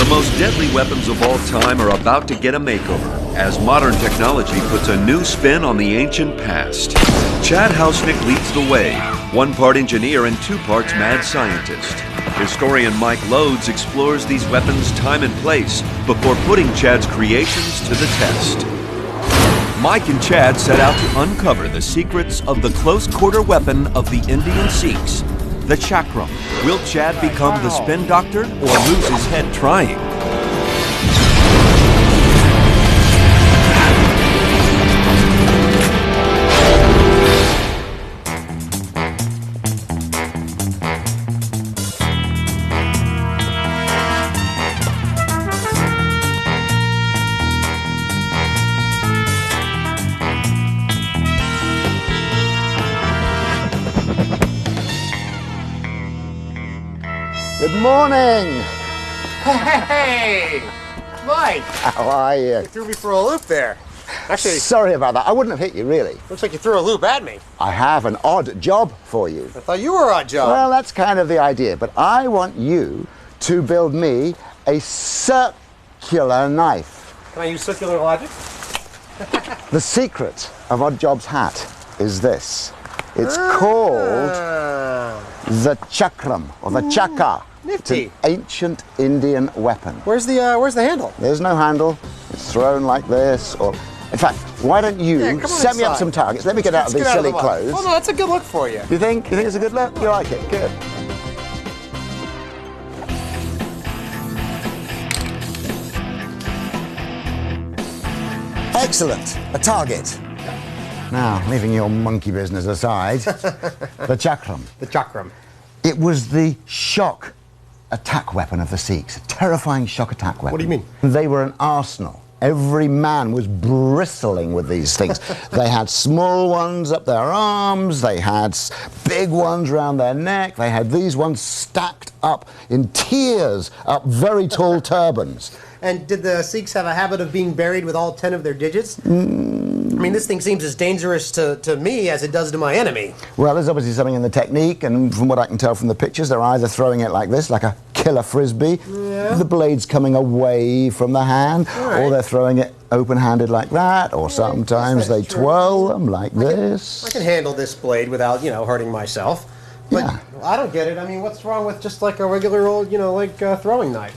The most deadly weapons of all time are about to get a makeover as modern technology puts a new spin on the ancient past. Chad Hausnick leads the way, one part engineer and two parts mad scientist. Historian Mike Lodes explores these weapons' time and place before putting Chad's creations to the test. Mike and Chad set out to uncover the secrets of the close-quarter weapon of the Indian Sikhs, the chakram. Will Chad become the spin doctor or lose his head trying? Good morning! Hey! Mike! How are you? You threw me for a loop there. Actually, sorry about that. I wouldn't have hit you, really. looks like you threw a loop at me. I have an odd job for you. I thought you were odd job. Well, that's kind of the idea, but I want you to build me a circular knife. Can I use circular logic? The secret of Odd Job's hat is this. It's called the chakram, or the chakra. Nifty. It's an ancient Indian weapon. Where's the handle? There's no handle. It's thrown like this, or... In fact, why don't you Yeah, come on set me up inside. some targets? Let me get out of these silly clothes. Oh no, that's a good look for you. You think? You think it's a good look? You like it? Good. Excellent. A target. Now, leaving your monkey business aside, the chakram. The chakram. It was the shock attack weapon of the Sikhs, a terrifying shock attack weapon. What do you mean? They were an arsenal. Every man was bristling with these things. They had small ones up their arms, they had big ones around their neck, they had these ones stacked up in tiers up very tall turbans. And did the Sikhs have a habit of being buried with all 10 of their digits? I mean, this thing seems as dangerous to me as it does to my enemy. Well, there's obviously something in the technique, and from what I can tell from the pictures, they're either throwing it like this, like a killer frisbee, the blade's coming away from the hand, or they're throwing it open-handed like that, or sometimes they twirl them like this. I can handle this blade without, hurting myself. But Yeah. I don't get it. I mean, what's wrong with just like a regular old, throwing knife?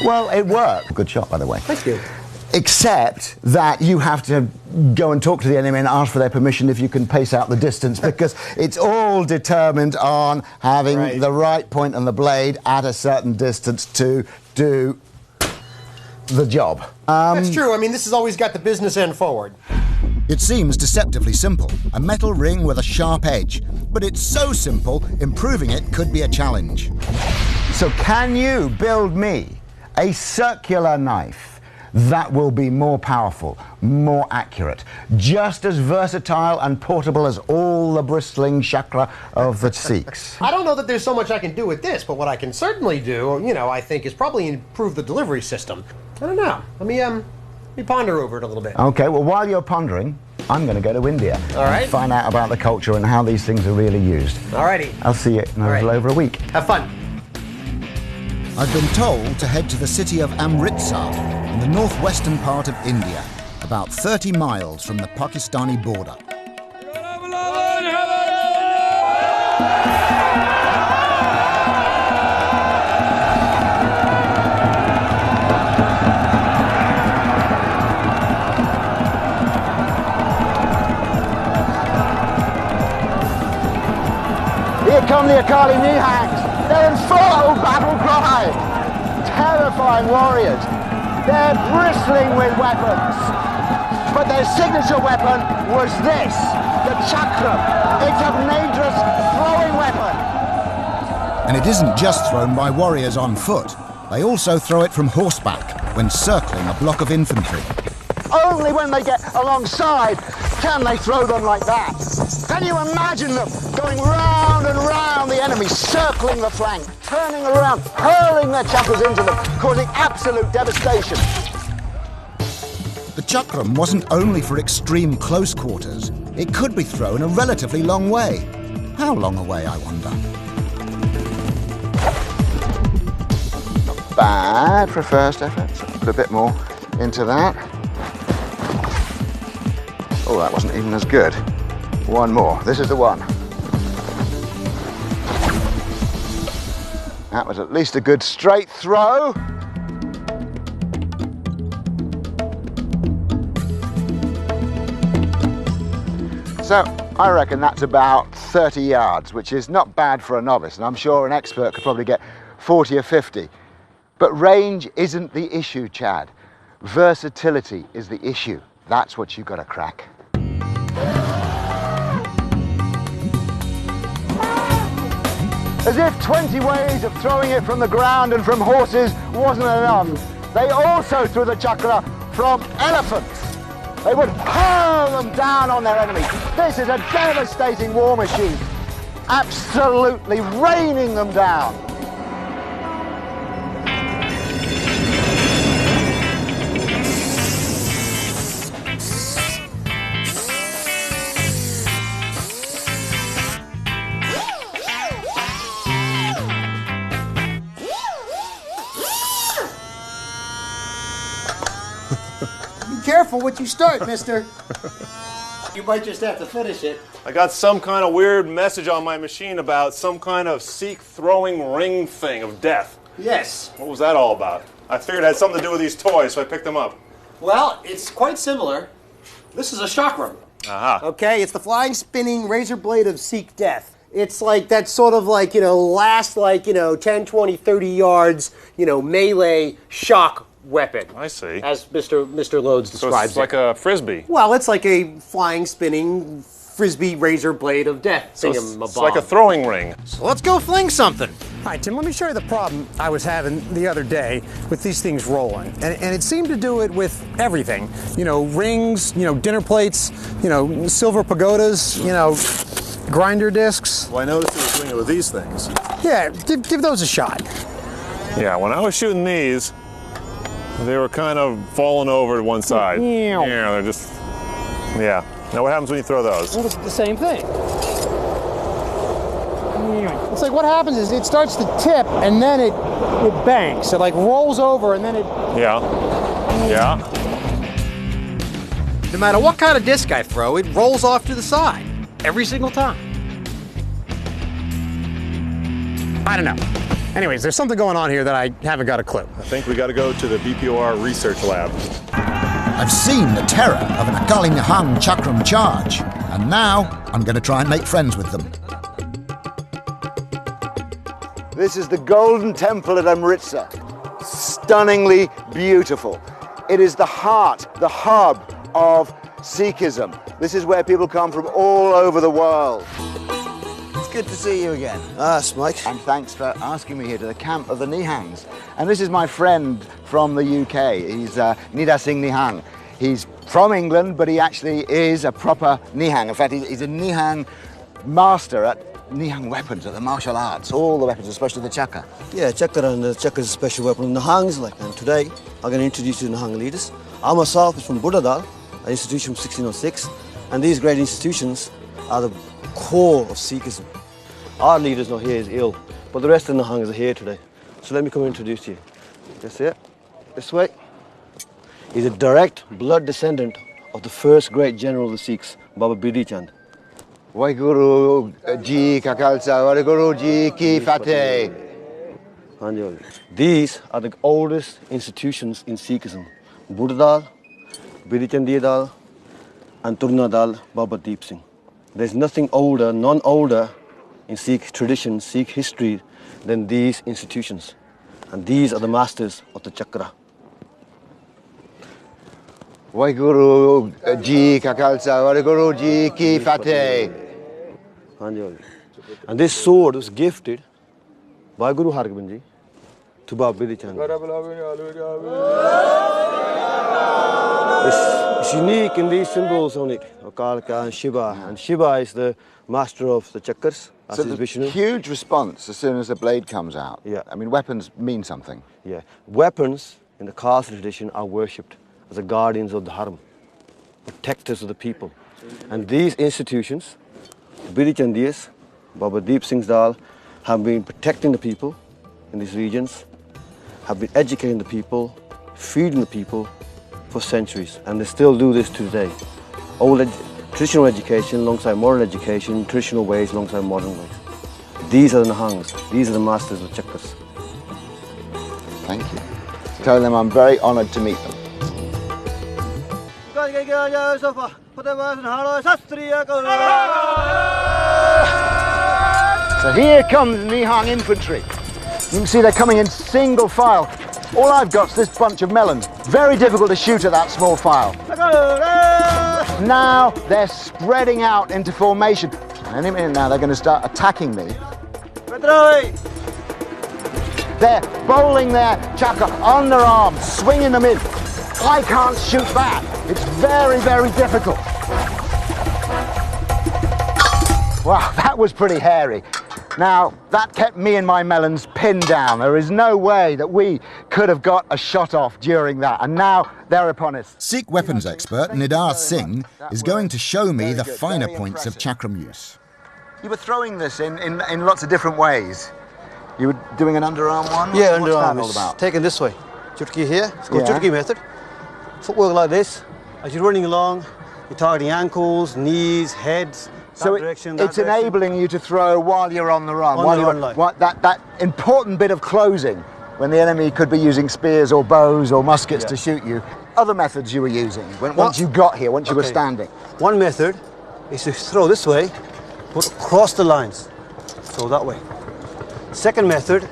Well, it worked. Good shot, by the way. Thank you. Except that you have to go and talk to the enemy and ask for their permission if you can pace out the distance, because it's all determined on having the right point on the blade at a certain distance to do the job. That's true. I mean, this has always got the business end forward. It seems deceptively simple, a metal ring with a sharp edge. But it's so simple, improving it could be a challenge. So can you build me a circular knife that will be more powerful, more accurate, just as versatile and portable as all the bristling chakra of the Sikhs? I don't know that there's so much I can do with this, but what I can certainly do, I think, is probably improve the delivery system. I don't know. Let me ponder over it a little bit. Okay, well, while you're pondering, I'm going to go to India. All right. And find out about the culture and how these things are really used. Alrighty. I'll see you in a little over a week. Have fun. I've been told to head to the city of Amritsar in the northwestern part of India, about 30 miles from the Pakistani border. Here come the Akali Nihangs. They're in full battle cry. Terrifying warriors. They're bristling with weapons. But their signature weapon was this, the chakram. It's a dangerous throwing weapon. And it isn't just thrown by warriors on foot. They also throw it from horseback when circling a block of infantry. Only when they get alongside can they throw them like that. Can you imagine them going round and round the enemy, circling the flank, turning around, hurling their chakras into them, causing absolute devastation? The chakram wasn't only for extreme close quarters. It could be thrown a relatively long way. How long away, I wonder? bad for a first effort. So put a bit more into that. Oh, that wasn't even as good. One more. This is the one. That was at least a good straight throw. So I reckon that's about 30 yards, which is not bad for a novice, and I'm sure an expert could probably get 40 or 50. But range isn't the issue, Chad. Versatility is the issue. That's what you've got to crack. As if 20 ways of throwing it from the ground and from horses wasn't enough, they also threw the chakra from elephants. They would hurl them down on their enemies. This is a devastating war machine, absolutely raining them down. Careful what you start, mister. You might just have to finish it. I got some kind of weird message on my machine about some kind of Sikh throwing ring thing of death. Yes. What was that all about? I figured it had something to do with these toys, so I picked them up. Well, it's quite similar. This is a chakram. Aha. Okay, it's the flying, spinning razor blade of Sikh death. It's like that sort of like, last 10, 20, 30 yards, melee shock weapon. I see. As Mr. Loads describes So it's like a frisbee. Well, it's like a flying, spinning frisbee razor blade of death. So it's like a throwing ring. So let's go fling something. All right, Tim, let me show you the problem I was having the other day with these things rolling. And it seemed to do it with everything. Rings, dinner plates, silver pagodas, grinder discs. Well, I noticed you were doing it with these things. Yeah, give those a shot. Yeah, when I was shooting these, they were kind of falling over to one side. Yeah, they're just, yeah. Now what happens when you throw those? Well, it's the same thing. It's like what happens is it starts to tip and then it banks. It like rolls over and then it... Yeah. No matter what kind of disc I throw, it rolls off to the side. Every single time. I don't know. Anyways, there's something going on here that I haven't got a clue. I think we got to go to the BPOR research lab. I've seen the terror of an Akali Nihang Chakram charge, and now I'm going to try and make friends with them. This is the Golden Temple at Amritsar. Stunningly beautiful. It is the heart, the hub of Sikhism. This is where people come from all over the world. It's good to see you again. Yes, Mike. And thanks for asking me here to the camp of the Nihangs. And this is my friend from the UK. He's Nidha Singh Nihang. He's from England, but he actually is a proper Nihang. In fact, he's a Nihang master at Nihang weapons, at the martial arts, all the weapons, especially the chakra. Yeah, chakra, and the chakra is a special weapon. Nihangs, and today I'm going to introduce you to Nihang leaders. I myself is from Buddhadal, an institution from 1606, and these great institutions are the core of Sikhism. Our leader's not here, he's ill, but the rest of the Nihangs are here today. So let me come and introduce you. That's it. This way. He's a direct blood descendant of the first great general of the Sikhs, Baba Bidhi Chand. Waheguru Ji Ka Khalsa, Waheguru Ji Ki Fateh. These are the oldest institutions in Sikhism. Buddhadal, Bidhi Chandiya Dal, and Turna Dal, Baba Deep Singh. There's nothing older, none older in Sikh tradition, Sikh history than these institutions. And these are the masters of the chakra. Waheguru Ji Ka Khalsa, Waheguru Ji Ki Fateh. And this sword was gifted by Guru Hargobind Ji to Baba Bidhi Chand. It's unique in these symbols on it, Kalka and Shiva. And Shiva is the master of the chakras. So there's a huge response as soon as the blade comes out. Yeah. I mean, weapons mean something. Yeah. Weapons in the Khalsa tradition are worshipped as the guardians of the Dharma, protectors of the people. And these institutions, Bidhi Chandiyas, Baba Deep Singh's Dal, have been protecting the people in these regions have been educating the people, feeding the people for centuries, and they still do this today. Traditional education alongside modern education, traditional ways alongside modern ways. These are the Nihangs, these are the masters of Chakkas. Thank you. Tell them I'm very honoured to meet them. So here comes Nihang infantry. You can see they're coming in single file. All I've got is this bunch of melons. Very difficult to shoot at that small file. Now they're spreading out into formation. Any minute now they're going to start attacking me. They're bowling their chakra on their arms, swinging them in. I can't shoot back. It's very, very difficult. Wow, that was pretty hairy. Now, that kept me and my melons pinned down. There is no way that we could have got a shot off during that. And now they're upon us. Sikh weapons expert Nidar Singh is going to show me the finer points of chakram use. You were throwing this in lots of different ways. You were doing an underarm one? Yeah, What's underarm that all is about? taken this way. Chutki here, it's called Yeah. Chutki method. Footwork like this. As you're running along, you're targeting ankles, knees, heads. So that direction, that it's direction. enabling you to throw while you're on the run. On while the you're, run line. that important bit of closing when the enemy could be using spears or bows or muskets to shoot you. Other methods you were using once you got here, once you were Okay. standing. One method is to throw this way, but cross the lines. So that way. Second method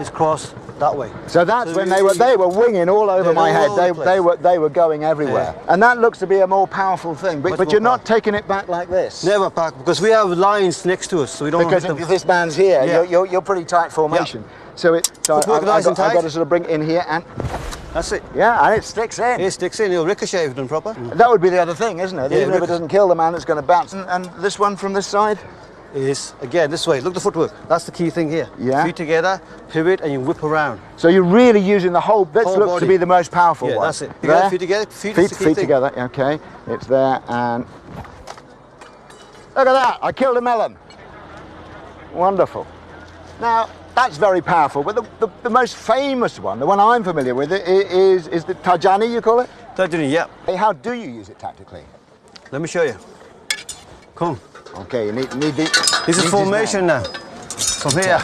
is cross that way. So that's So when you- they were winging all over They're my all head. over the place. They were going everywhere. And that looks to be a more powerful thing. But Much you're more not taking it back like this. Never pack, because we have lines next to us, so we don't Because hit them. if this man's here, Yeah. you're pretty tight formation. So Footwork nice and I've got tight. to sort of bring it in here and That's it. yeah, and it sticks in. It sticks in, it'll ricochet if it's done proper. That would be the other thing, isn't it? Yeah, Even if it ricochet. doesn't kill the man, it's going to bounce. And this one from this side? Is, again, this way. Look at the footwork. That's the key thing here. Yeah. Feet together, pivot, and you whip around. So you're really using the whole. This Whole looks to body. be the most powerful Yeah, one. that's it. You got There. feet together. Feet is the key feet thing. together. Okay, it's there, and look at that! I killed a melon. Wonderful. Now that's very powerful. But the most famous one, the one I'm familiar with, is the Tajani. You call it? Tajani, yeah. Hey, how do you use it tactically? Let me show you. Come. Okay, you need the. This is formation now. From here.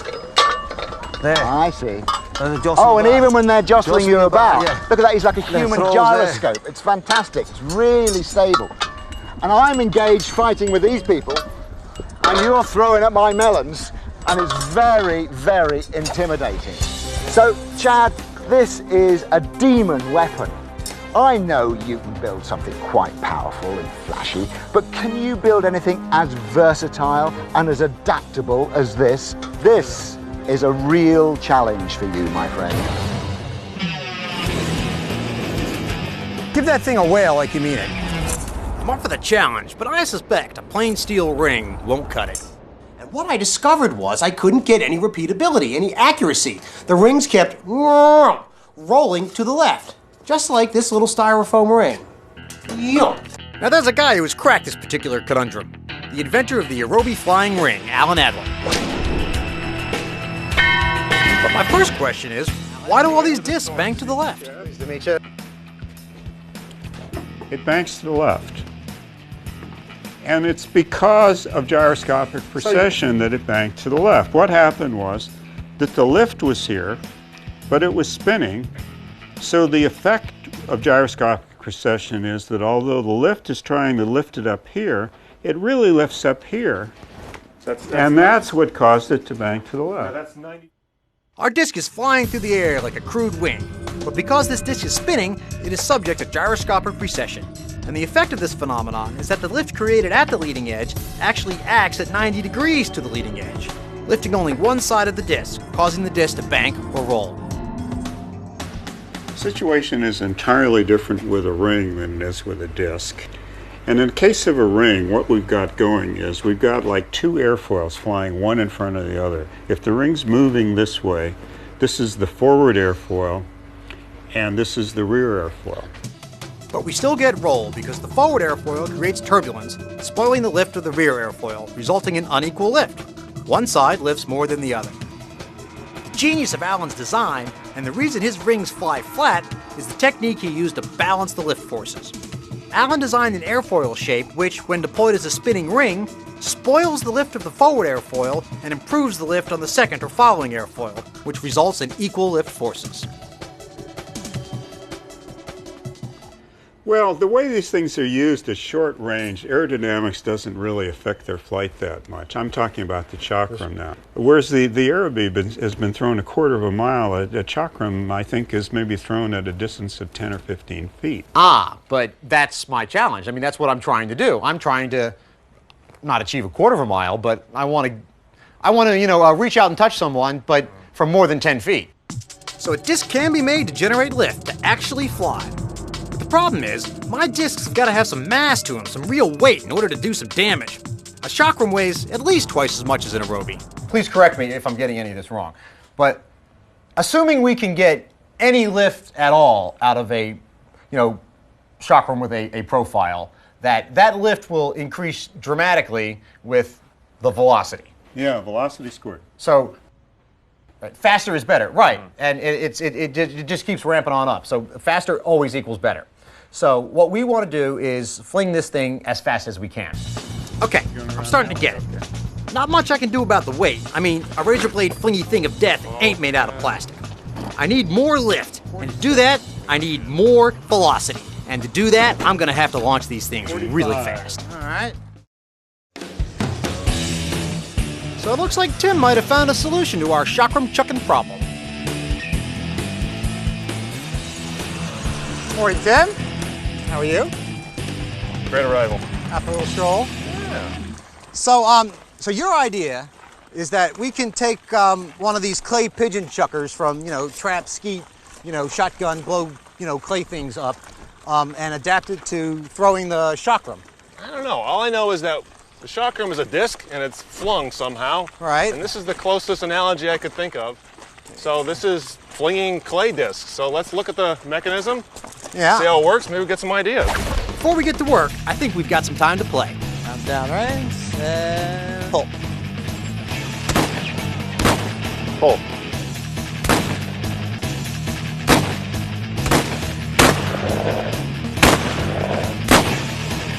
There. I see. And the jostling Oh, and back. even when they're jostling you about, yeah. look at that, he's like a human throws gyroscope. It's fantastic, it's really stable. And I'm engaged fighting with these people, and you're throwing at my melons, and it's very, very intimidating. So, Chad, this is a demon weapon. I know you can build something quite powerful and flashy, but can you build anything as versatile and as adaptable as this? This is a real challenge for you, my friend. Give that thing a whale like you mean it. I'm up for the challenge, but I suspect a plain steel ring won't cut it. And what I discovered was I couldn't get any repeatability, any accuracy. The rings kept rolling to the left, just like this little styrofoam ring. Now there's a guy who has cracked this particular conundrum. The inventor of the Arobi flying ring, Alan Adler. But my first question is, why do all these discs bang to the left? It banks to the left. And it's because of gyroscopic precession that it banked to the left. What happened was that the lift was here, but it was spinning. So the effect of gyroscopic precession is that although the lift is trying to lift it up here, it really lifts up here. And that's what caused it to bank to the left. Our disc is flying through the air like a crude wing, but because this disc is spinning, it is subject to gyroscopic precession. And the effect of this phenomenon is that the lift created at the leading edge actually acts at 90 degrees to the leading edge, lifting only one side of the disc, causing the disc to bank or roll. The situation is entirely different with a ring than it is with a disc. And in the case of a ring, what we've got going is we've got like two airfoils flying one in front of the other. If the ring's moving this way, this is the forward airfoil, and this is the rear airfoil. But we still get roll because the forward airfoil creates turbulence, spoiling the lift of the rear airfoil, resulting in unequal lift. One side lifts more than the other. genius of Allen's design, and the reason his rings fly flat, is the technique he used to balance the lift forces. Allen designed an airfoil shape which, when deployed as a spinning ring, spoils the lift of the forward airfoil and improves the lift on the second or following airfoil, which results in equal lift forces. Well, the way these things are used at short range, aerodynamics doesn't really affect their flight that much. I'm talking about the Chakram now. Whereas the Araby has been thrown a quarter of a mile, a Chakram, I think, is maybe thrown at a distance of 10 or 15 feet. Ah, but that's my challenge. I mean, that's what I'm trying to do. I'm trying to not achieve a quarter of a mile, but I want to, reach out and touch someone, but from more than 10 feet. So a disc can be made to generate lift, to actually fly. But the problem is, my disc's gotta have some mass to them, some real weight in order to do some damage. A Chakram weighs at least twice as much as an Aerobie. Please correct me if I'm getting any of this wrong, but assuming we can get any lift at all out of a, Chakram with a profile, that lift will increase dramatically with the velocity. Yeah, velocity squared. So faster is better, right? And it just keeps ramping on up. So faster always equals better. So what we want to do is fling this thing as fast as we can. Okay, I'm starting to get it. Not much I can do about the weight. I mean, a razor blade flingy thing of death ain't made out of plastic. I need more lift, and to do that, I need more velocity. And to do that, I'm gonna have to launch these things really fast. All right. So it looks like Tim might have found a solution to our Chakram chucking problem. Morning, Tim. How are you? Great arrival. After a little stroll? Yeah. So your idea is that we can take one of these clay pigeon chuckers from, trap, skeet, shotgun, blow, clay things up, and adapt it to throwing the Chakram. I don't know. All I know is that the Chakram is a disc and it's flung somehow. Right. And this is the closest analogy I could think of. So this is flinging clay discs. So let's look at the mechanism, Yeah. see how it works, maybe get some ideas. Before we get to work, I think we've got some time to play. Count down, right? And pull. Pull.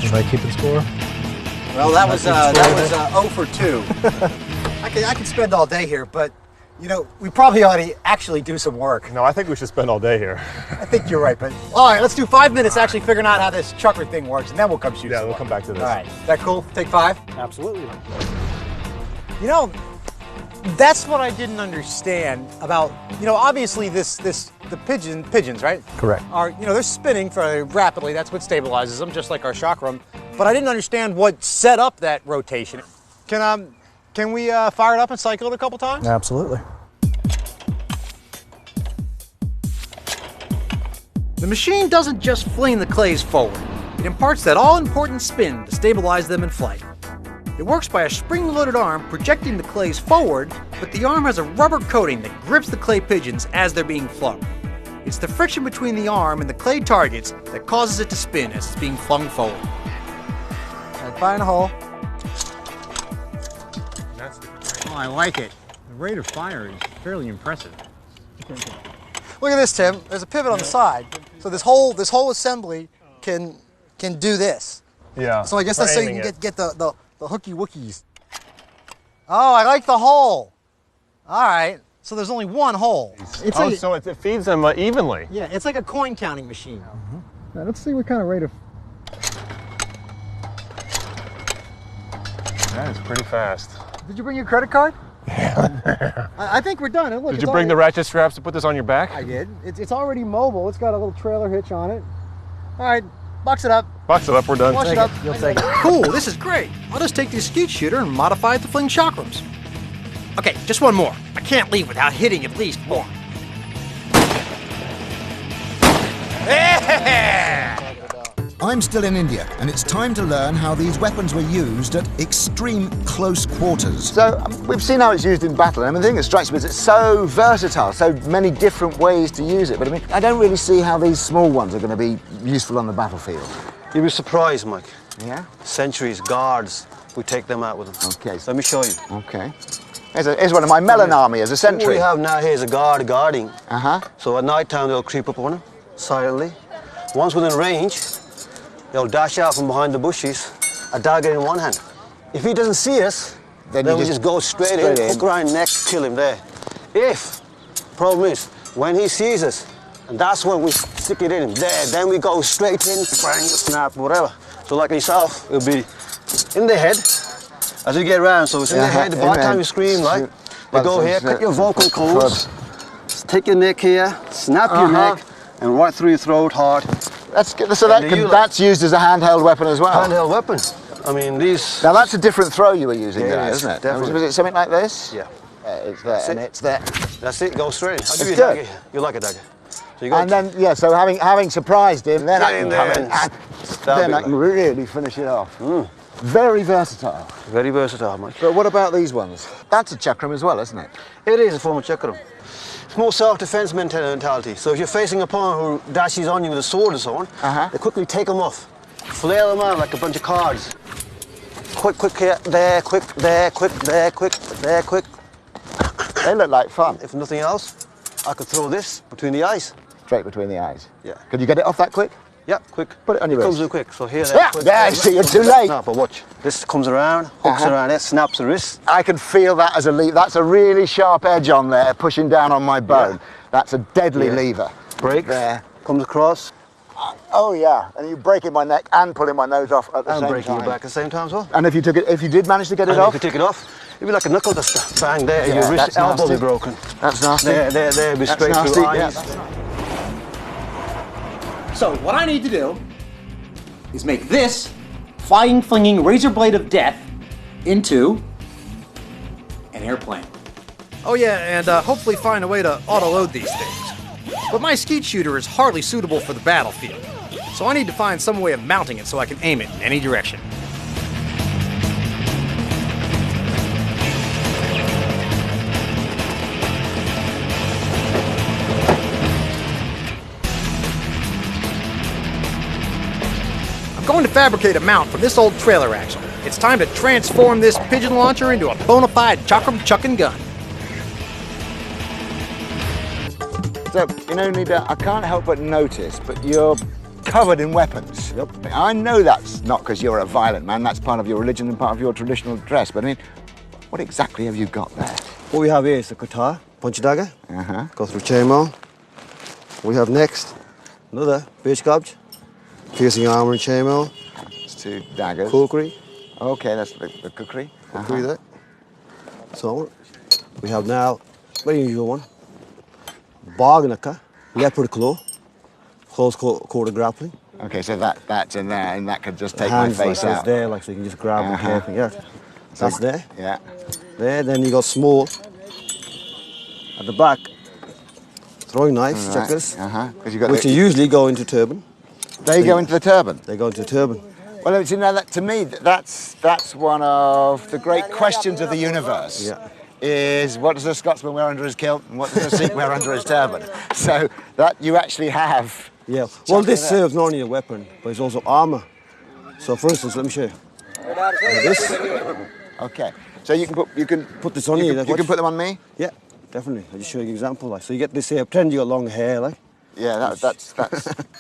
Am I keeping score? Well, that was 0 for 2. I could spend all day here, but we probably ought to actually do some work. No, I think we should spend all day here. I think you're right, but all right, let's do 5 minutes actually figuring out how this chucker thing works, and then we'll come shoot. Yeah, some we'll more. come back to this. All right, that cool? Take 5. Absolutely. That's what I didn't understand about obviously the pigeons, right? Correct. Are they're spinning very rapidly. That's what stabilizes them, just like our Chakram. But I didn't understand what set up that rotation. Can we fire it up and cycle it a couple times? Absolutely. The machine doesn't just fling the clays forward. It imparts that all-important spin to stabilize them in flight. It works by a spring-loaded arm projecting the clays forward, but the arm has a rubber coating that grips the clay pigeons as they're being flung. It's the friction between the arm and the clay targets that causes it to spin as it's being flung forward. Right, fire in a hole. Oh, I like it. The rate of fire is fairly impressive. Look at this, Tim. There's a pivot on the side, so this whole assembly can do this. Yeah. So I guess that's so you can get the hooky wookies. Oh, I like the hole. All right. So there's only one hole. So it feeds them evenly. Yeah, it's like a coin counting machine. Mm-hmm. Now, let's see what kind of rate of... That is pretty fast. Did you bring your credit card? Yeah. I think we're done. Look, Did you bring the ratchet straps to put this on your back? I did. It's already mobile. It's got a little trailer hitch on it. All right, box it up. Box it up, we're done. Wash it up. You'll take it. Cool, this is great. I'll just take this skeet shooter and modify it to fling Chakrams. Okay, just one more. I can't leave without hitting at least one. I'm still in India, and it's time to learn how these weapons were used at extreme close quarters. So we've seen how it's used in battle, and the thing that strikes me is it's so versatile, so many different ways to use it. But I don't really see how these small ones are going to be useful on the battlefield. You'll be surprised, Mike. Yeah? Sentries, guards, we take them out with them. Okay. Let me show you. Okay. Here's one of my melon army as a What sentry. we have now here is a guard guarding. Uh-huh. So at night time they'll creep up on him silently. Once within range, they'll dash out from behind the bushes, a dagger in one hand. If he doesn't see us, then we just go straight in, hook around neck, kill him there. Problem is, when he sees us, and that's when we stick it in there, then we go straight in, bang, snap, whatever. So like yourself, it'll be in the head as you get around. So it's in the head. By the time you scream, like, you go here, cut your vocal cords, take your neck here, snap your neck, and right through your throat hard. That's used as a handheld weapon as well. Handheld weapon. I mean, these. Now that's a different throw you were using there, isn't it? Definitely. Was it something like this? Yeah. It's there, and it's there. That's it. Go straight. I'll give you a good. dagger. You like a dagger. So you And then, yeah, so having surprised him, then I can come in and then I can really finish it off. Very versatile. Very versatile, Mike. But what about these ones? That's a chakram as well, isn't it? It is a form of chakram. It's more self-defense mentality. So if you're facing a opponent who dashes on you with a sword or so on, they quickly take them off, flail them out like a bunch of cards. Quick here, there, quick, there, quick, there, quick, there, quick. They look like fun. If nothing else, I could throw this between the eyes. Straight between the eyes. Yeah. Could you get it off that quick? Yeah, quick. Put it on your It wrist. comes in quick. So here, there, quick. Yeah, see, you're too late. No, but watch. This comes around, hooks around there, snaps the wrist. I can feel that as a lever. That's a really sharp edge on there, pushing down on my bone. That's a deadly lever. Breaks. There. Comes across. Oh yeah, and you're breaking my neck and pulling my nose off at the same time. And breaking your back at the same time as well. And if you did manage to get it off? If you take it off, it'd be like a knuckle duster. Bang there, your wrist, elbow will be broken. That's nasty. There, be straight through eyes. So what I need to do is make this flying, flinging razor blade of death into an airplane. Oh yeah, and hopefully find a way to auto-load these things. But my skeet shooter is hardly suitable for the battlefield, so I need to find some way of mounting it so I can aim it in any direction. I'm going to fabricate a mount from this old trailer axle. It's time to transform this pigeon launcher into a bona fide chakram chucking gun. So, you know, Nida, I can't help but notice, but you're covered in weapons. Yep. I know that's not because you're a violent man, that's part of your religion and part of your traditional dress, but I mean, what exactly have you got there? What we have here is a katana, punch dagger, go through chainmail. We have next another beach gouge, piercing armor and chainmail. It's two daggers. Kukri. Okay, that's the kukri. Kukri there. So, we have now, very unusual one, Bagnaka, leopard claw, close quarter grappling. Okay, so that's in there, and that could just The take my hands face like out. there, like so you can just grab and carefully, yeah. That's there. Yeah. There, then you got small at the back, throwing knives, Right. checkers, Because you got which you usually go into turban. They go into the turban. They go into turban. Well, you know, that, to me, that's one of the great questions of the universe. Yeah. Is what does a Scotsman wear under his kilt and what does a Sikh wear under his turban? So that you actually have. Yeah. Well, this serves not only a weapon, but it's also armor. So, for instance, let me show you. This. Okay. So you can put this on you. You can put them on me. Yeah, definitely. I'll just show you an example. Like, so you get this here. Pretend you got long hair, like. Yeah, that's.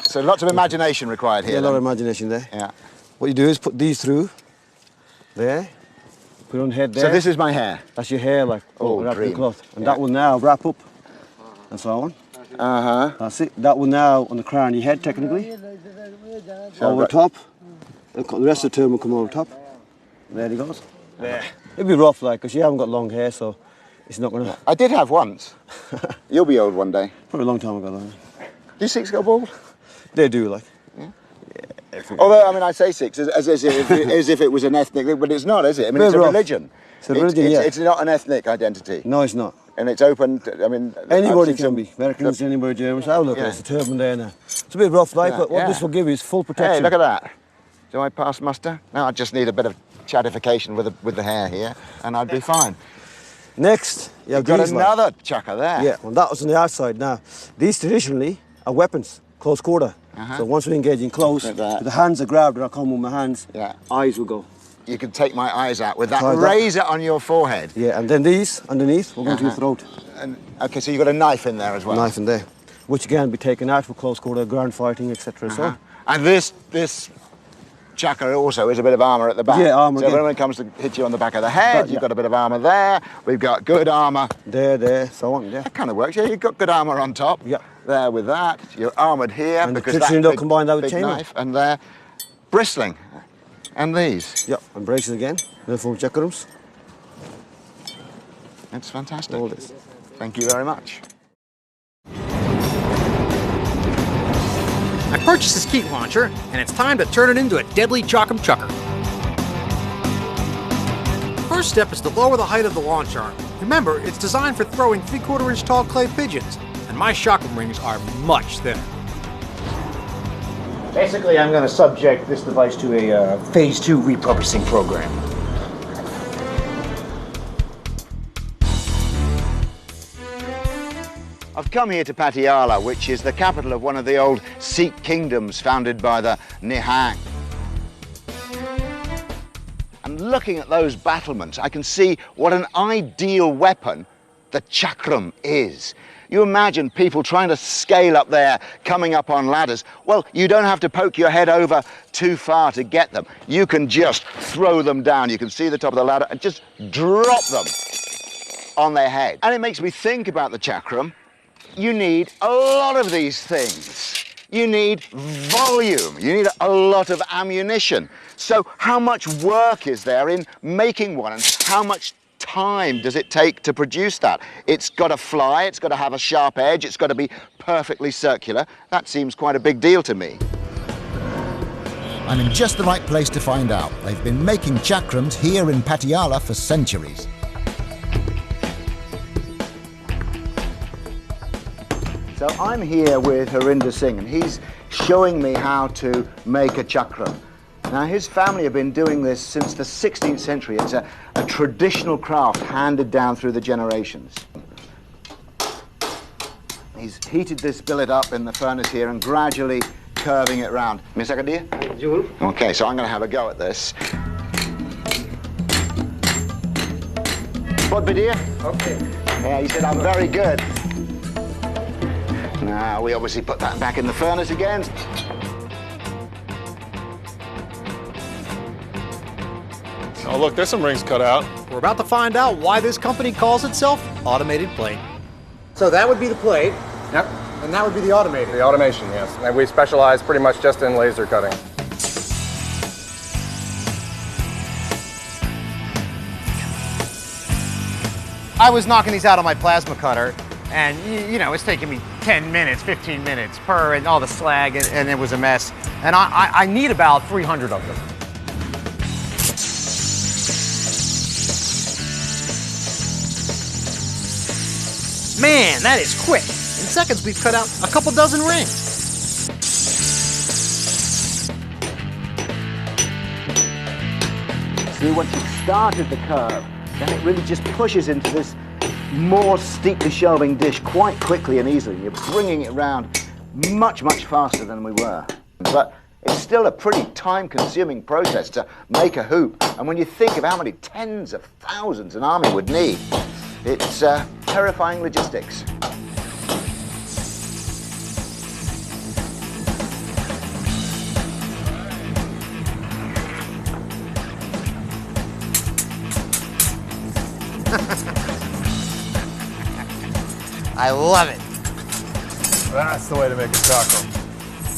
So lots of imagination required here. Yeah, a lot then. of imagination there. Yeah. What you do is put these through. There. Put it on head there. So this is my hair. That's your hair, like, wrapped in dream. cloth. And that will now wrap up, and so on. That's it. That will now on the crown of your head, technically. Over top. And the rest of the turban will come over top. There he goes. There. It'll be rough, like, because you haven't got long hair, so it's not going to... I did have once. You'll be old one day. Probably a long time ago, though. Do Sikhs go bald? They do, like. Although, I mean, I say Sikhs as if it was an ethnic, but it's not, is it? I mean, it's a religion. It's a religion, yeah. It's not an ethnic identity. No, it's not. And it's open, I mean... Anybody can be. Americans, anybody, Germans. Oh, look, there's a turban there now. It's a bit rough, like, but what this will give you is full protection. Hey, look at that. Do I pass muster? No, I just need a bit of chadification with the hair here, and I'd be fine. Next, you've got another chukka there. Yeah, well, that was on the outside. Now, these traditionally are weapons, close quarter. So once we engage in close, the hands are grabbed, and I come with my hands, eyes will go. you can take my eyes out with that Try that. razor on your forehead. Yeah, and then these underneath, we're going to your throat. And, okay, so you've got a knife in there as well. Knife in there, which again be taken out for close quarter ground fighting, etc. So. And this chakra also is a bit of armour at the back. Yeah, armour, So yeah. when it comes to hit you on the back of the head, Yeah. you've got a bit of armour there. We've got good armour. There, so on, yeah. That kind of works. Yeah, you've got good armour on top. Yeah. There with that. You're armoured here And the because that kitchen, they'll big, combine that with big chain knife. And there, bristling. And these. Yeah, and braces again. Then from chakrams. That's fantastic. All this. Thank you very much. I purchased this Keat launcher, and it's time to turn it into a deadly chakram chucker. The first step is to lower the height of the launch arm. Remember, it's designed for throwing 3/4 inch tall clay pigeons, and my chakram rings are much thinner. Basically, I'm going to subject this device to a phase 2 repurposing program. I've come here to Patiala, which is the capital of one of the old Sikh kingdoms founded by the Nihang. And looking at those battlements, I can see what an ideal weapon the chakram is. You imagine people trying to scale up there, coming up on ladders. Well, you don't have to poke your head over too far to get them. You can just throw them down. You can see the top of the ladder and just drop them on their head. And it makes me think about the chakram. You need a lot of these things. You need volume. You need a lot of ammunition. So how much work is there in making one, and how much time does it take to produce that? It's got to fly, it's got to have a sharp edge, it's got to be perfectly circular. That seems quite a big deal to me. I'm in just the right place to find out. They've been making chakrams here in Patiala for centuries. So I'm here with Harinder Singh, and he's showing me how to make a chakram. Now, his family have been doing this since the 16th century. It's a traditional craft handed down through the generations. He's heated this billet up in the furnace here and gradually curving it round. Miss Akadir? Okay, so I'm going to have a go at this. What, Badir? Okay. Yeah, he said I'm very good. Now, we obviously put that back in the furnace again. Oh, look, there's some rings cut out. We're about to find out why this company calls itself Automated Plate. So that would be the plate. Yep. And that would be the automated. The automation, yes. And we specialize pretty much just in laser cutting. I was knocking these out on my plasma cutter, and you know, it's taking me 10 minutes, 15 minutes per, and all the slag, and it was a mess. And I need about 300 of them. Man, that is quick. In seconds, we've cut out a couple dozen rings. See, once you've started the curve, then it really just pushes into this more steeply shelving dish quite quickly and easily. You're bringing it round much, much faster than we were. But it's still a pretty time-consuming process to make a hoop. And when you think of how many tens of thousands an army would need, it's terrifying logistics. I love it. That's the way to make a chakram.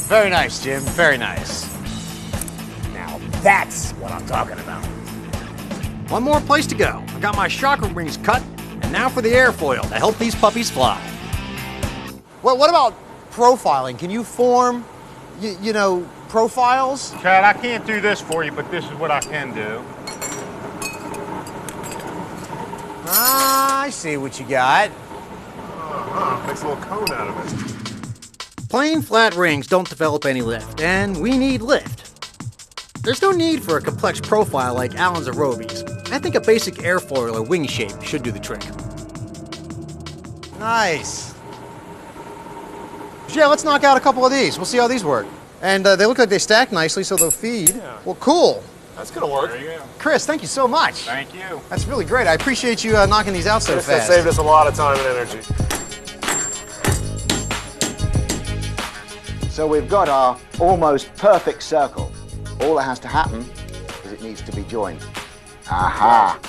Very nice, Jim. Very nice. Now that's what I'm talking about. One more place to go. I got my chakram rings cut, and now for the airfoil to help these puppies fly. Well, what about profiling? Can you form, you know, profiles? Chad, I can't do this for you, but this is what I can do. Ah, I see what you got. Makes a little cone out of it. Plain flat rings don't develop any lift, and we need lift. There's no need for a complex profile like Allen's or Roby's. I think a basic airfoil or wing shape should do the trick. Nice. Yeah, let's knock out a couple of these. We'll see how these work. And they look like they stack nicely, so they'll feed. Yeah. Well, cool. That's gonna work. There you go. Chris, thank you so much. Thank you. That's really great. I appreciate you knocking these out so This has fast. saved us a lot of time and energy. So we've got our almost perfect circle. All that has to happen is it needs to be joined. Aha!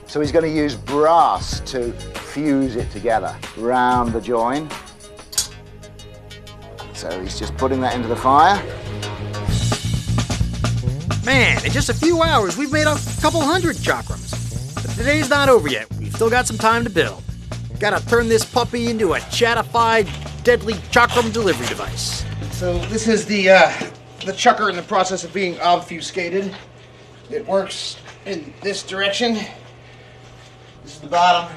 So he's going to use brass to fuse it together round the join. So he's just putting that into the fire. Man, in just a few hours, we've made a couple hundred chakrams. But the day's not over yet. We've still got some time to build. Gotta turn this puppy into a chatified, deadly chakram delivery device. So this is the chucker in the process of being obfuscated. It works in this direction. This is the bottom.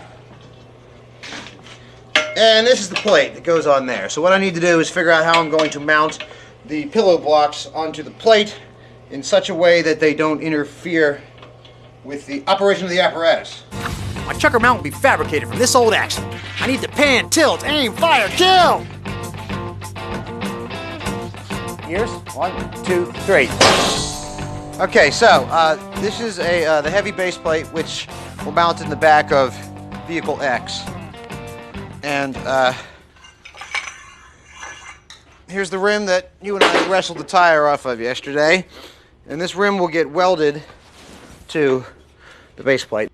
And this is the plate that goes on there. So what I need to do is figure out how I'm going to mount the pillow blocks onto the plate in such a way that they don't interfere with the operation of the apparatus. My chucker mount will be fabricated from this old axle. I need to pan, tilt, aim, fire, kill! Here's 1, 2, 3. Okay, so this is the heavy base plate which will mount in the back of vehicle X. And here's the rim that you and I wrestled the tire off of yesterday. And this rim will get welded to the base plate.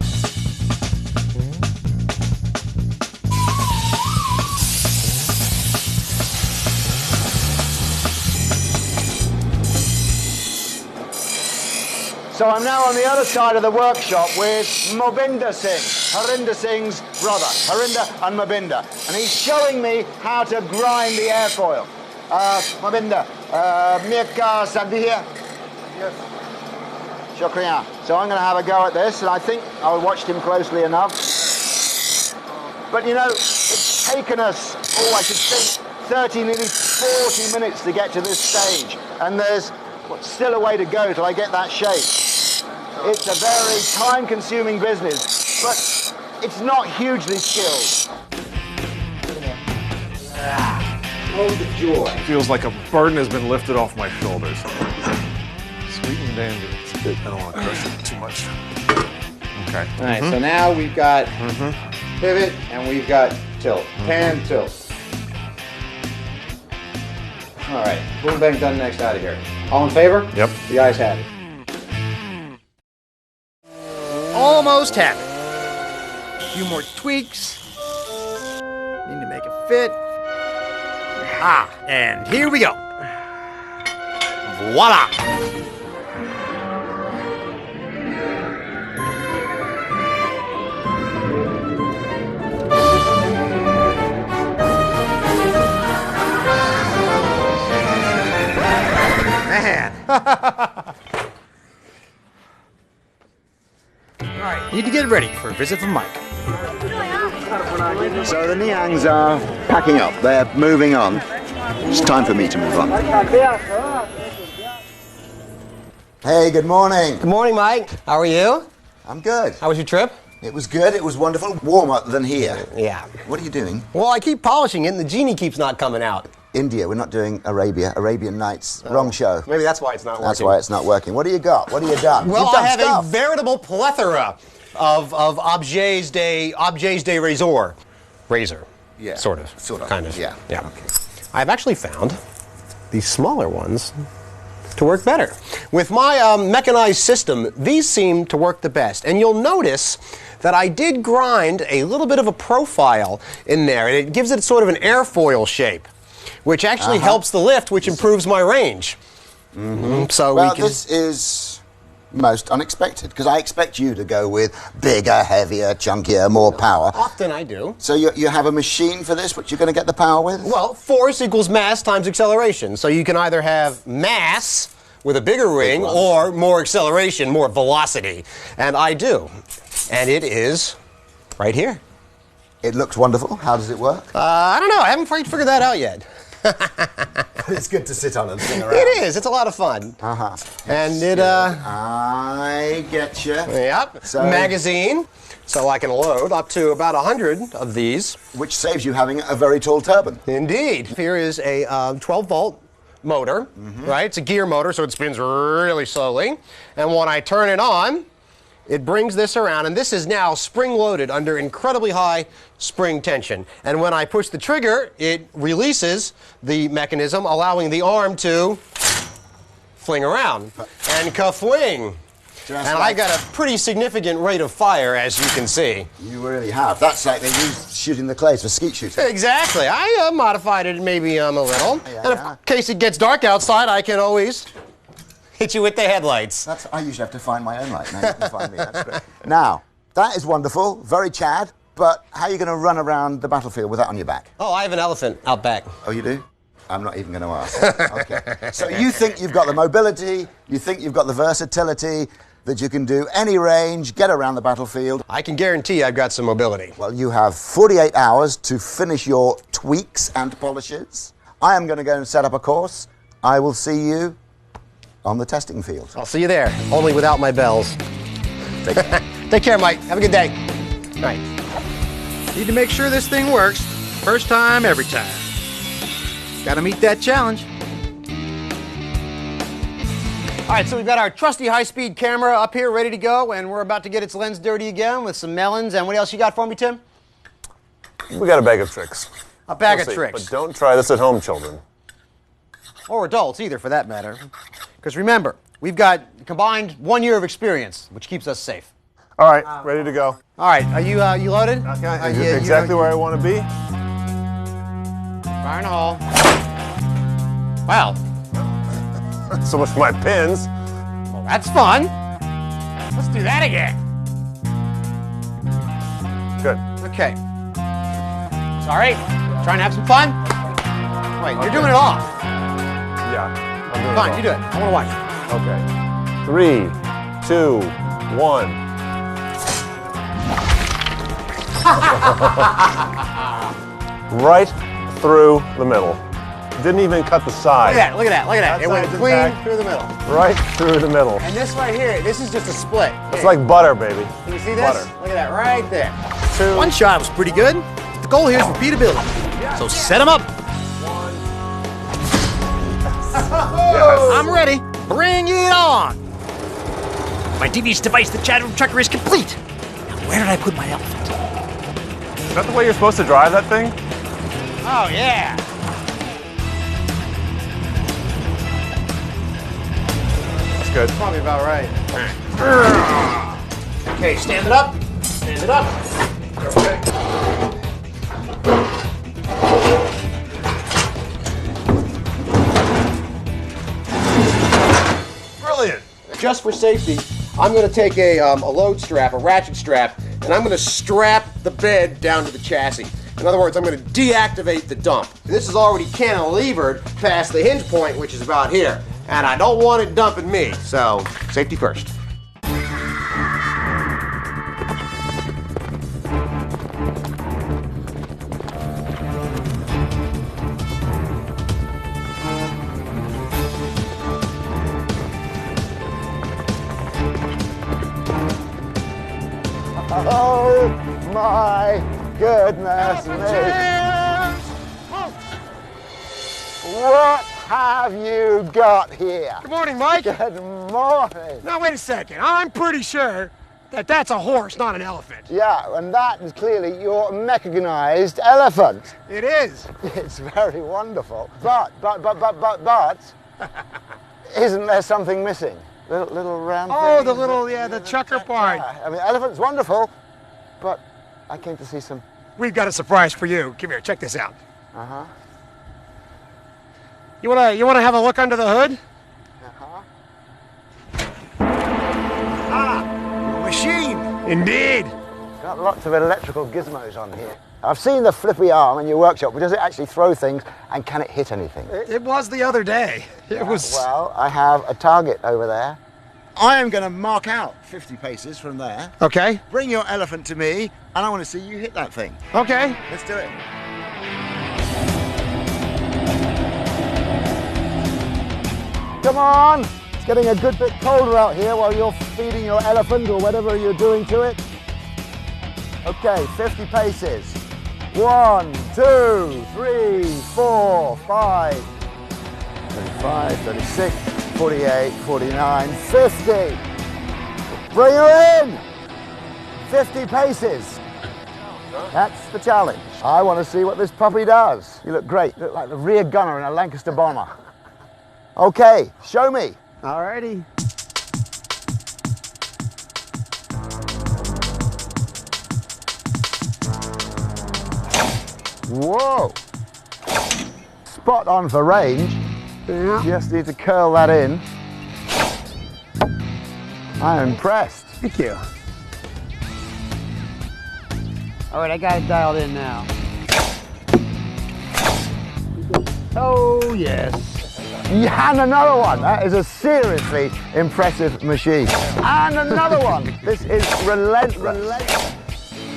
So I'm now on the other side of the workshop with Mobinder Singh, Harinder Singh's brother, Harinder and Mobinder. And he's showing me how to grind the airfoil. Mobinder, Mirka Sandhya? Yes. Shukriya. So I'm going to have a go at this, and I think I watched him closely enough. But you know, it's taken us, I should think, 30, nearly 40 minutes to get to this stage. And there's still a way to go till I get that shape. It's a very time-consuming business, but it's not hugely skilled. Oh, the joy. Feels like a burden has been lifted off my shoulders. Sweet and dandy. I don't want to crush it too much. Okay. All right, so now we've got pivot and we've got tilt. Pan, tilt. All right, boom, bang, done, next, out of here. All in favor? Yep. The ayes have it. Almost have it. A few more tweaks. Need to make it fit. And here we go. Voila! Man. All right, need to get ready for a visit from Mike. So the Niangs are packing up. They're moving on. It's time for me to move on. Hey, good morning. Good morning, Mike. How are you? I'm good. How was your trip? It was good. It was wonderful. Warmer than here. Yeah. What are you doing? Well, I keep polishing it and the genie keeps not coming out. India. We're not doing Arabia. Arabian Nights. Wrong show. Maybe that's why it's not working. That's why it's not working. What do you got? What have you done? Well, You've done I have stuff. a veritable plethora of Objets de Razor. Razor. Yeah. Sort of. Kind of. Yeah. Yeah. Okay. I've actually found these smaller ones to work better. With my mechanized system, these seem to work the best. And you'll notice that I did grind a little bit of a profile in there, and it gives it sort of an airfoil shape, which actually helps the lift, which improves my range. So Well, we can... this is most unexpected, because I expect you to go with bigger, heavier, chunkier, more power. Often I do. So you have a machine for this, which you're going to get the power with? Well, force equals mass times acceleration. So you can either have mass with a bigger ring or more acceleration, more velocity. And I do. And it is right here. It looks wonderful. How does it work? I don't know. I haven't quite figured that out yet. It's good to sit on and sing around. It is. It's a lot of fun. And it, I get you. Yep. So- Magazine. So I can load up to about 100 of these. Which saves you having a very tall turban. Indeed. Here is a 12-volt motor, right? It's a gear motor, so it spins really slowly. And when I turn it on, it brings this around, and this is now spring-loaded under incredibly high spring tension. And when I push the trigger, it releases the mechanism, allowing the arm to fling around. And ka-fling! And I got a pretty significant rate of fire, as you can see. You really have. That's like they use shooting the clays for skeet shooting. Exactly. I modified it maybe a little. And in case it gets dark outside, I can always hit you with the headlights. I usually have to find my own light. Now you can find me. That's great. Now, that is wonderful. Very Chad. But how are you going to run around the battlefield with that on your back? Oh, I have an elephant out back. Oh, you do? I'm not even going to ask. Okay. So you think you've got the mobility, you think you've got the versatility, that you can do any range, get around the battlefield. I can guarantee I've got some mobility. Well, you have 48 hours to finish your tweaks and polishes. I am going to go and set up a course. I will see you on the testing field. I'll see you there, only without my bells. Take care, Mike. Have a good day. All right. Need to make sure this thing works. First time, every time. Gotta meet that challenge. All right, so we've got our trusty high-speed camera up here ready to go, and we're about to get its lens dirty again with some melons. And what else you got for me, Tim? We got a bag of tricks. A bag of tricks. But don't try this at home, children. Or adults, either, for that matter. Because remember, we've got combined 1 year of experience, which keeps us safe. All right, ready to go. All right, are you loaded? Okay, exactly where I want to be. Fire in the hole. Wow. So much for my pins. Well, that's fun. Let's do that again. Good. Okay. Sorry. Trying to have some fun? Wait, you're doing it off. Yeah, I'm doing Fine, it. you do it. I want to watch it. Okay. 3, 2, 1. Right through the middle. Didn't even cut the side. Look at that, look at that, look at that. It went clean through the middle. Right through the middle. And this right here, this is just a split. It's like butter, baby. Can you see this? Butter. Look at that right there. One shot was pretty good. The goal here is repeatability. So set them up. I'm ready. Bring it on. My devious device, the Chad Trucker, is complete. Now, where did I put my elephant? Is that the way you're supposed to drive that thing? Oh, yeah. That's good. Probably about right. Okay, stand it up. Stand it up. Okay. Brilliant. Just for safety, I'm going to take a load strap, a ratchet strap, and I'm going to strap the bed down to the chassis. In other words, I'm going to deactivate the dump. And this is already cantilevered past the hinge point, which is about here. And I don't want it dumping me, so safety first. Oh my goodness me. What have you got here? Good morning, Mike. Good morning. Now, wait a second. I'm pretty sure that that's a horse, not an elephant. Yeah, and that is clearly your mechanized elephant. It is. It's very wonderful. But, isn't there something missing? Little round Oh, thing? the little, yeah, the chucker part. Yeah, I mean, elephant's wonderful, but I came to see some... We've got a surprise for you. Come here, check this out. Uh-huh. You wanna have a look under the hood? Ah, machine. Indeed. Got lots of electrical gizmos on here. I've seen the flippy arm in your workshop, but does it actually throw things, and can it hit anything? It was the other day. It was... Well, I have a target over there. I am going to mark out 50 paces from there. Okay. Bring your elephant to me, and I want to see you hit that thing. Okay. Let's do it. Come on! It's getting a good bit colder out here while you're feeding your elephant or whatever you're doing to it. Okay, 50 paces. 1, 2, 3, 4, 5. 35, 36, 48, 49, 50. Bring her in. 50 paces. That's the challenge. I want to see what this puppy does. You look great. You look like the rear gunner in a Lancaster bomber. Okay, show me. Alrighty. Whoa. Spot on for range. Yeah. Just need to curl that in. I'm impressed. Thank you. All right, I got it dialed in now. Oh, yes. Yeah, and another one. That is a seriously impressive machine. And another one. This is relentless.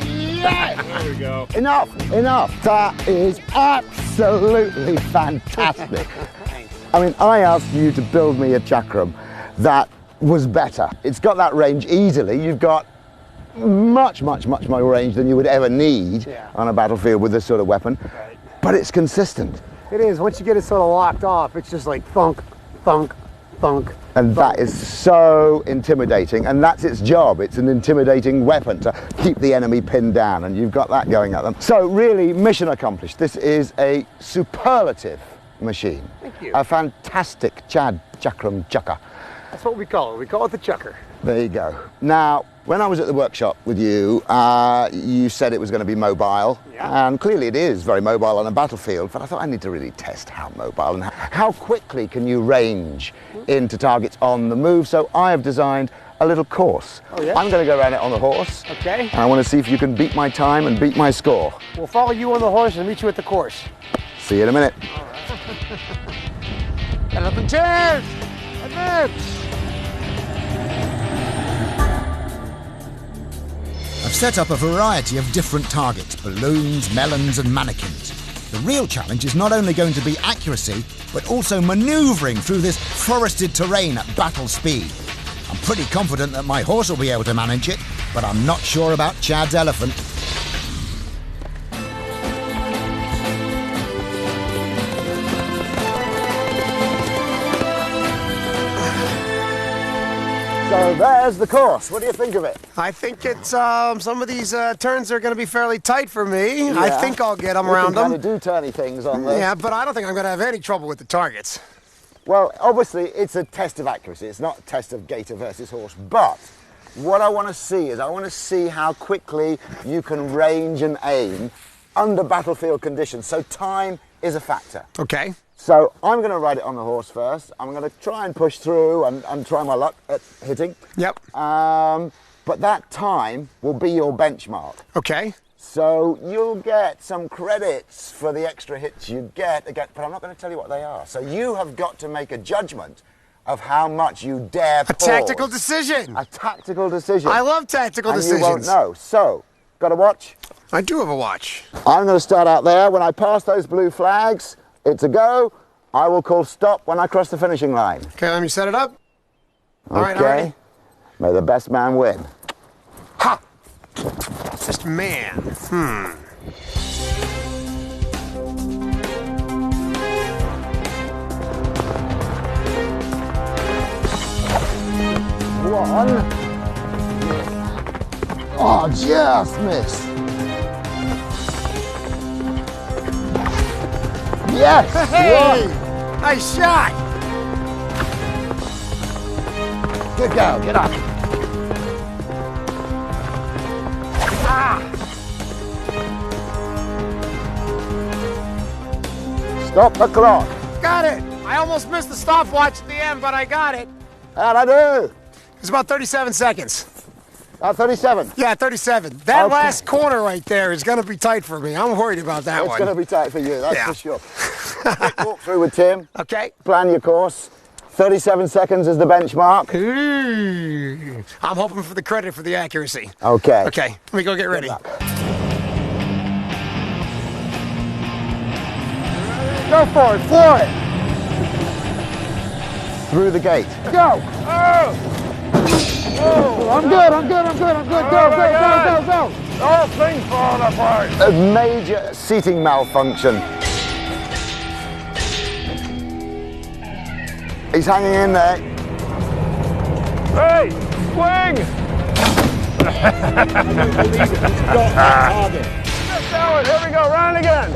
Yes! There we go. Enough, enough. That is absolutely fantastic. I mean, I asked you to build me a chakram that was better. It's got that range easily. You've got much more range than you would ever need on a battlefield with this sort of weapon. Right. But it's consistent. It is. Once you get it sort of locked off, it's just like thunk, thunk, thunk. And that is so intimidating, and that's its job. It's an intimidating weapon to keep the enemy pinned down, and you've got that going at them. So really, mission accomplished. This is a superlative machine. Thank you. A fantastic Chad Chakram Chucker. That's what we call it. We call it the chucker. There you go. Now, when I was at the workshop with you, you said it was going to be mobile, and clearly it is very mobile on a battlefield, but I thought I need to really test how mobile and how quickly can you range into targets on the move. So I have designed a little course. Oh, yeah? I'm going to go around it on the horse. Okay. And I want to see if you can beat my time and beat my score. We'll follow you on the horse and meet you at the course. See you in a minute. All right. Get up in chairs! Advance! I've set up a variety of different targets, balloons, melons and mannequins. The real challenge is not only going to be accuracy, but also manoeuvring through this forested terrain at battle speed. I'm pretty confident that my horse will be able to manage it, but I'm not sure about Chad's elephant. So there's the course. What do you think of it? I think it's some of these turns are going to be fairly tight for me. Yeah. I think I'll get them around them. You can kind of do turny things on this. Yeah, but I don't think I'm going to have any trouble with the targets. Well, obviously, it's a test of accuracy. It's not a test of gator versus horse. But what I want to see is I want to see how quickly you can range and aim under battlefield conditions. So time is a factor. Okay. So I'm going to ride it on the horse first. I'm going to try and push through and try my luck at hitting. Yep. But that time will be your benchmark. Okay. So you'll get some credits for the extra hits you get, but I'm not going to tell you what they are. So you have got to make a judgment of how much you dare pause. A tactical decision. A tactical decision. I love tactical decisions. You won't know. So, got a watch? I do have a watch. I'm going to start out there. When I pass those blue flags, it's a go. I will call stop when I cross the finishing line. Okay, let me set it up. All right, okay. May the best man win. Ha! Just man. One. Oh, just missed. Yes! Hey! Nice shot! Good go, get up. Stop the clock. Got it! I almost missed the stopwatch at the end, but I got it. How'd I do? It's about 37 seconds. 37? Yeah, 37. That last corner right there is going to be tight for me. I'm worried about that one. It's going to be tight for you, that's for sure. Quick walk through with Tim. Okay. Plan your course. 37 seconds is the benchmark. I'm hoping for the credit for the accuracy. Okay. Okay, let me go get ready. Go for it, floor it. Through the gate. Go. Oh, I'm good. Go. Oh, things falling apart. A major seating malfunction. He's hanging in there. Hey, swing! Here we go, round again.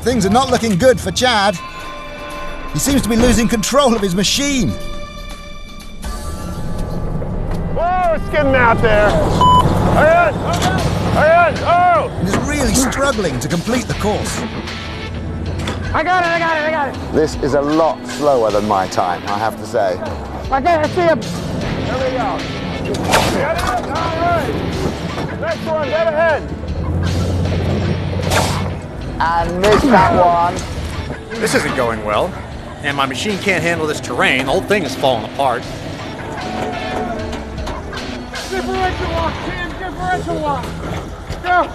Things are not looking good for Chad. He seems to be losing control of his machine. Whoa, it's getting out there. Oh! And is really struggling to complete the course. I got it. This is a lot slower than my time, I have to say. I see him. There we go. Get it? All right. Next one, dead ahead. And missed that one. This isn't going well, and my machine can't handle this terrain. The whole thing is falling apart. Differential lock, Tim. Differential lock. Go.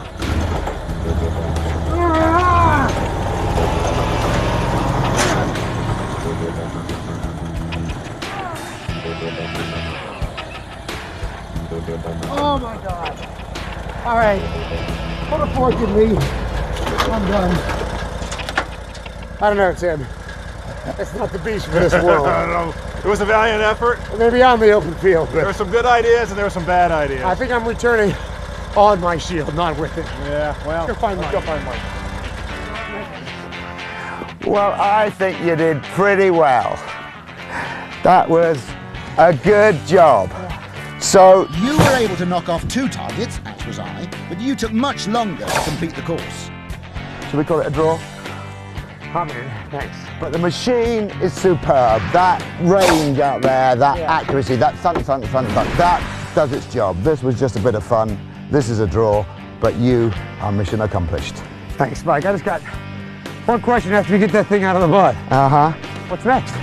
Oh my God. All right. Put a fork in me. I'm done. I don't know, Tim. It's not the beach for this world. I don't know. It was a valiant effort. Maybe on the open field, but There were some good ideas and there were some bad ideas. I think I'm returning on my shield, not with it. Yeah, well, Let's go find Mike. Well, I think you did pretty well. That was a good job. So You were able to knock off 2 targets, as was I, but you took much longer to complete the course. should we call it a draw? I'm in. Thanks. But the machine is superb. That range out there, that accuracy, that thunk, that does its job. This was just a bit of fun. This is a draw, but you are mission accomplished. Thanks, Mike. I just got one question after we get that thing out of the mud. Uh-huh. What's next?